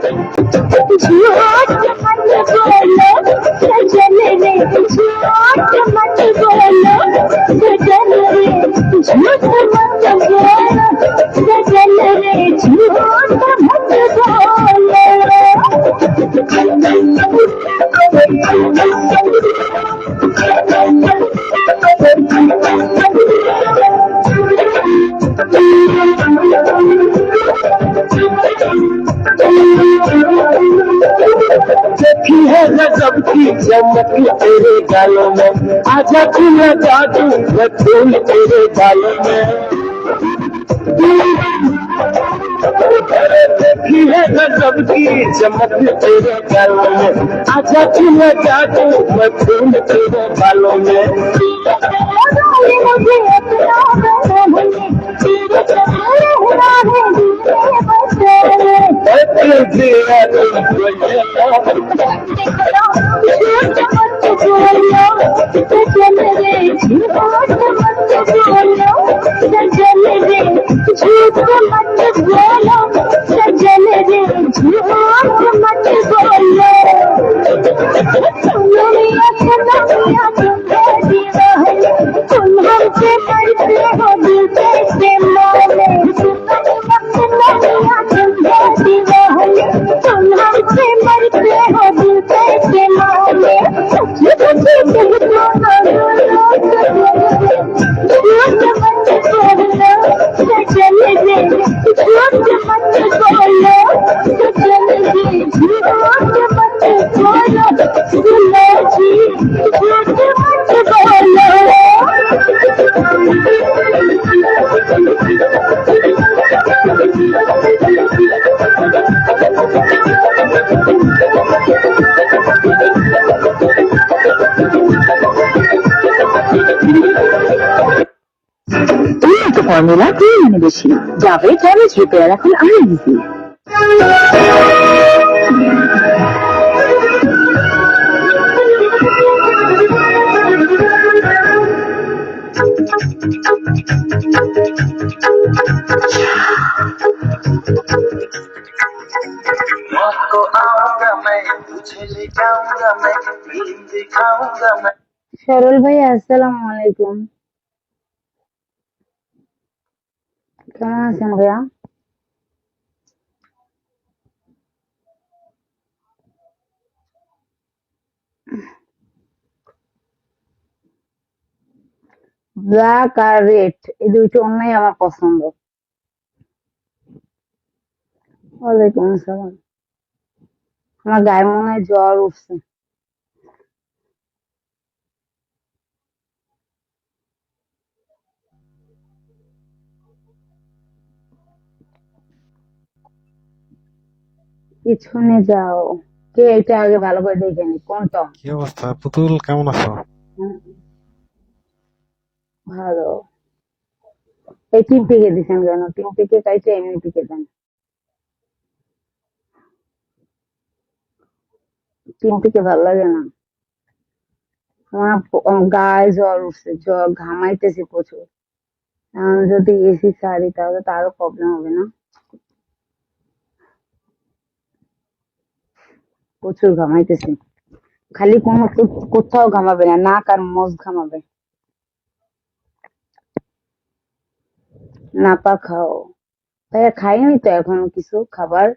झूठ मत बोलो सजन रे, झूठ मत बोलो सजन रे, झूठ मत बोलो सजन रे, झूठ मत देखी है गजब की चमक तेरे गालों में, आजा तू लगा दूं मैं फूल तेरे बालों में। देखी है गजब की चमक तेरे गालों में, आजा तू लगा दूं मैं फूल तेरे बालों में। मुझे अपना बना है, तेरे सहारे हुआ है दिल सजन रे, झूठ मत बोलो सजन रे, झूठ मत बोलो सजन रे, झूठ मत बोलो। तुम हमसे पढ़ते हो दिल कैसे माने, तुम हमसे मरते हो दिल कैसे माने, झूठ मत बोलो सजन रे, झूठ मत बोलो सजन रे, झूठ मत बोलो दुल्हा जी, झूठ मत बोलो। Toyota Formula Green Edition. Java Damage Repair এখন আর easy. को आऊंगा मैं, तुझे ले जाऊंगा मैं, फिल्म दिखाऊंगा मैं। সরল ভাই আসসালামু আলাইকুম, কেমন আছেন ভাইয়া? ব্ল্যাক আর রেড এই দুইটা অন্যই আমার পছন্দ। ওয়ালাইকুম আসসালাম। আমার গায়ে মনে হয় জ্বর উঠছে। পিছনে যাও, কে এটা আগে ভালো করে দেখে নি কোনটা। কি অবস্থা পুতুল, কেমন আছো? ভালো। এই টিম পিকে দিছেন কেন? টিম পিকে কাইছে এমনি পিকে দেন। টিম পিকে ভালো লাগে না। আমার গায়ে জ্বর উঠছে, জ্বর ঘামাইতেছি প্রচুর। আমি যদি এসি ছাড়ি তাহলে তো আরো প্রবলেম হবে না? প্রচুর ঘামাইতেছি, খালি কোনো কোথাও ঘামাবে না, নাক আর মোজ ঘামাবে। নাপা খাও ভাইয়া? খাইনি তো এখনো কিছু খাবার।